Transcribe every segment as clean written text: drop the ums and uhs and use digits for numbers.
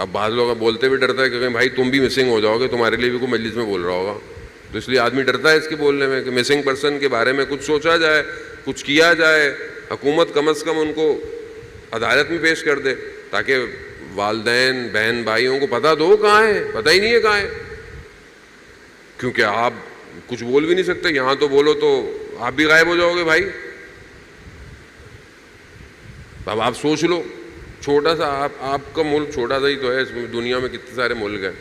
اب بعض لوگ بولتے بھی ڈرتا ہے کہ بھائی تم بھی مسنگ ہو جاؤ گے، تمہارے لیے بھی کوئی مجلس میں بول رہا ہوگا، تو اس لیے آدمی ڈرتا ہے اس کے بولنے میں کہ مسنگ پرسن کے بارے میں کچھ سوچا جائے، کچھ کیا جائے، حکومت کم از کم ان کو عدالت میں پیش کر دے تاکہ والدین بہن بھائیوں کو پتہ دو کہاں ہے، پتہ ہی نہیں ہے کہاں ہے، کیونکہ آپ کچھ بول بھی نہیں سکتے، یہاں تو بولو تو آپ بھی غائب ہو جاؤ گے بھائی۔ اب آپ سوچ لو، چھوٹا سا آپ کا ملک چھوٹا سا ہی تو ہے، اس میں دنیا میں کتنے سارے ملک ہیں،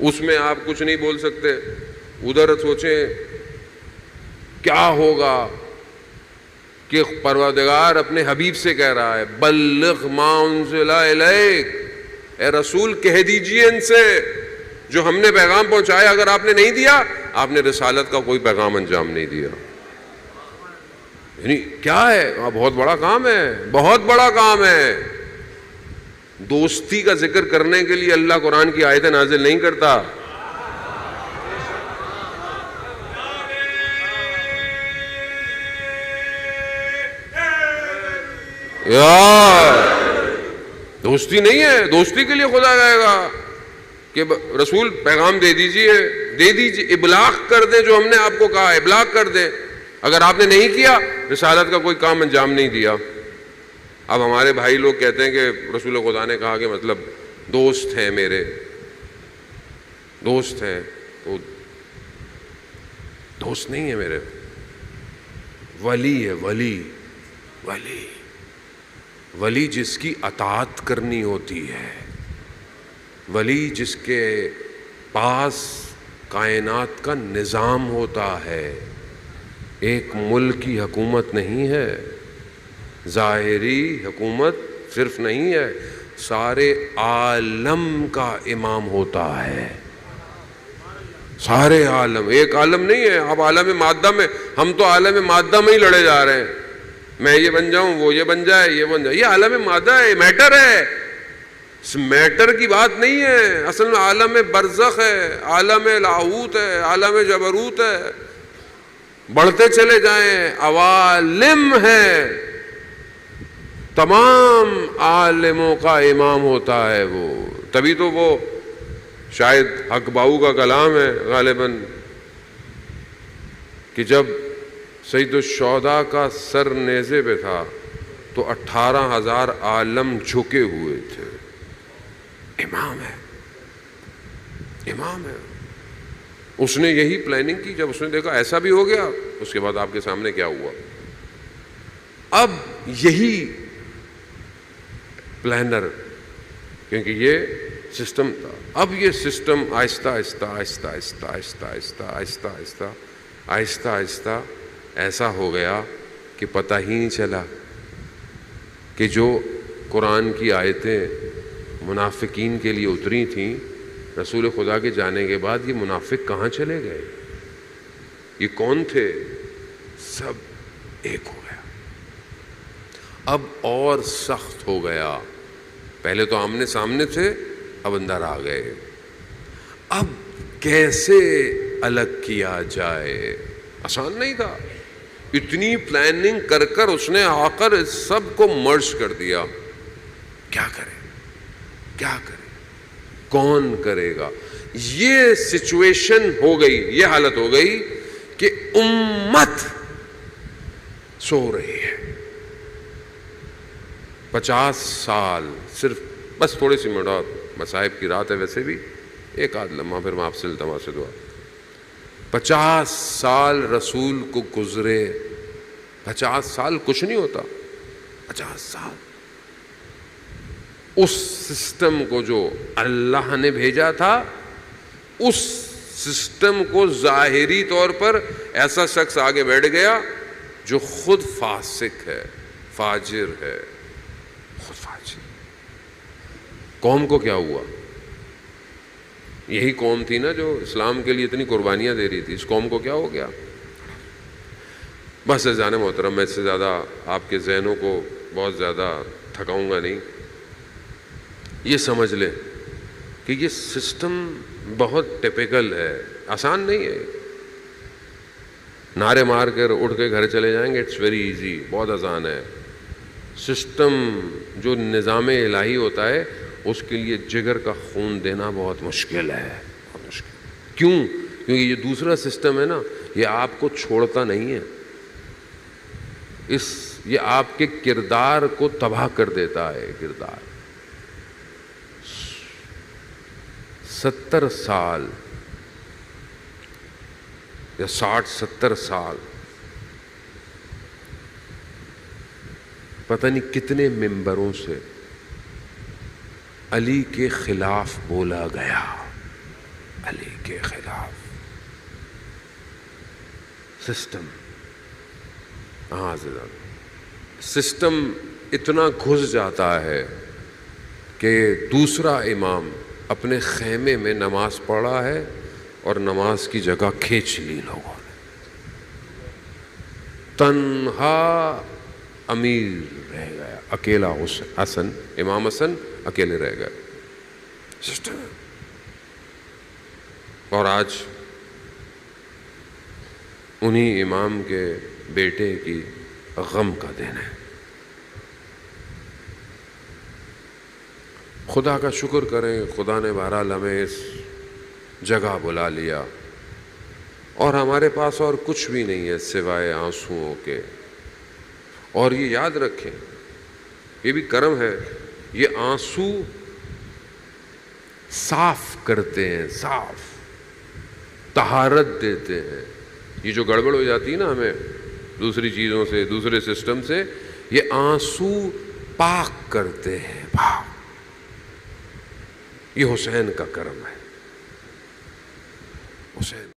اس میں آپ کچھ نہیں بول سکتے، ادھر سوچیں کیا ہوگا کہ پروردگار اپنے حبیب سے کہہ رہا ہے بلغ ما انزل الیک، اے رسول کہہ دیجئے ان سے جو ہم نے پیغام پہنچایا، اگر آپ نے نہیں دیا آپ نے رسالت کا کوئی پیغام انجام نہیں دیا۔ یعنی کیا ہے، بہت بڑا کام ہے، بہت بڑا کام ہے۔ دوستی کا ذکر کرنے کے لیے اللہ قرآن کی آیتیں نازل نہیں کرتا، دوستی نہیں ہے، دوستی کے لیے خدا کہے گا کہ رسول پیغام دے دیجئے، ابلاغ کر دیں جو ہم نے آپ کو کہا، ابلاغ کر دیں۔ اگر آپ نے نہیں کیا رسالت کا کوئی کام انجام نہیں دیا۔ اب ہمارے بھائی لوگ کہتے ہیں کہ رسول خدا نے کہا کہ مطلب دوست ہیں، میرے دوست ہیں، تو دوست نہیں ہے میرے، ولی ہے، ولی ولی ولی جس کی اطاعت کرنی ہوتی ہے، ولی جس کے پاس کائنات کا نظام ہوتا ہے، ایک ملک کی حکومت نہیں ہے، ظاہری حکومت صرف نہیں ہے، سارے عالم کا امام ہوتا ہے، سارے عالم، ایک عالم نہیں ہے۔ اب عالم مادہ میں، ہم تو عالم مادہ میں ہی لڑے جا رہے ہیں، میں یہ بن جاؤں، وہ یہ بن جائے، یہ بن جائے، یہ عالم مادہ ہے، میٹر ہے، اس میٹر کی بات نہیں ہے، اصل میں عالم برزخ ہے، عالم لاہوت ہے، عالم جبروت ہے، بڑھتے چلے جائیں، عوالم ہے، تمام عالموں کا امام ہوتا ہے وہ۔ تبھی تو وہ شاید حق باؤ کا کلام ہے غالباً کہ جب سید الشہداء کا سر نیزے پہ تھا تو 18,000 عالم جھکے ہوئے تھے۔ امام ہے، امام ہے۔ اس نے یہی پلاننگ کی، جب اس نے دیکھا ایسا بھی ہو گیا، اس کے بعد آپ کے سامنے کیا ہوا۔ اب یہی پلانر، کیونکہ یہ سسٹم تھا، اب یہ سسٹم آہستہ آہستہ آہستہ آہستہ آہستہ آہستہ آہستہ آہستہ آہستہ آہستہ ایسا ہو گیا کہ پتہ ہی نہیں چلا کہ جو قرآن کی آیتیں منافقین کے لیے اتری تھیں، رسول خدا کے جانے کے بعد یہ منافق کہاں چلے گئے، یہ کون تھے، سب ایک ہو گیا۔ اب اور سخت ہو گیا، پہلے تو آمنے سامنے تھے، اب اندر آ گئے۔ اب کیسے الگ کیا جائے، آسان نہیں تھا، اتنی پلاننگ کر کر اس نے آ کر سب کو مرج کر دیا۔ کیا کرے، کیا کرے، کون کرے گا؟ یہ سچویشن ہو گئی، یہ حالت ہو گئی کہ امت سو رہی ہے۔ 50 سال صرف، بس تھوڑی سی منٹ، مصائب کی رات ہے ویسے بھی، ایک آدھ لمحہ پھر میں آپ سے التماس سے دعا۔ 50 سال رسول کو گزرے، 50 سال کچھ نہیں ہوتا، 50 سال اس سسٹم کو جو اللہ نے بھیجا تھا، اس سسٹم کو ظاہری طور پر ایسا شخص آگے بیٹھ گیا جو خود فاسق ہے، فاجر ہے، خود فاجر۔ قوم کو کیا ہوا؟ یہی قوم تھی نا جو اسلام کے لیے اتنی قربانیاں دے رہی تھی، اس قوم کو کیا ہو گیا؟ بس عزیزان محترم، میں اس سے زیادہ آپ کے ذہنوں کو بہت زیادہ تھکاؤں گا نہیں۔ یہ سمجھ لیں کہ یہ سسٹم بہت ٹپیکل ہے، آسان نہیں ہے۔ نعرے مار کر اٹھ کے گھر چلے جائیں گے، اٹس ویری ایزی، بہت آسان ہے۔ سسٹم جو نظام الہی ہوتا ہے اس کے لیے جگر کا خون دینا بہت مشکل ہے، بہت مشکل۔ کیوں؟ کیونکہ یہ دوسرا سسٹم ہے نا، یہ آپ کو چھوڑتا نہیں ہے، یہ آپ کے کردار کو تباہ کر دیتا ہے۔ کردار 70 سال یا 60-70 سال پتہ نہیں کتنے ممبروں سے علی کے خلاف بولا گیا، علی کے خلاف۔ سسٹم، ہاں سسٹم اتنا گھس جاتا ہے کہ دوسرا امام اپنے خیمے میں نماز پڑھا ہے اور نماز کی جگہ کھینچ لی لوگوں نے، تنہا امیر رہ گیا، اکیلا حسن، امام حسن اکیلے رہ گئے۔ سسٹم۔ اور آج انہی امام کے بیٹے کی غم کا دن ہے۔ خدا کا شکر کریں، خدا نے بہرحال ہمیں اس جگہ بلا لیا، اور ہمارے پاس اور کچھ بھی نہیں ہے سوائے آنسوؤں کے۔ اور یہ یاد رکھیں، یہ بھی کرم ہے، یہ آنسو صاف کرتے ہیں، صاف طہارت دیتے ہیں۔ یہ جو گڑبڑ ہو جاتی ہے نا ہمیں دوسری چیزوں سے، دوسرے سسٹم سے، یہ آنسو پاک کرتے ہیں، پاک۔ یہ حسین کا کرم ہے، حسین۔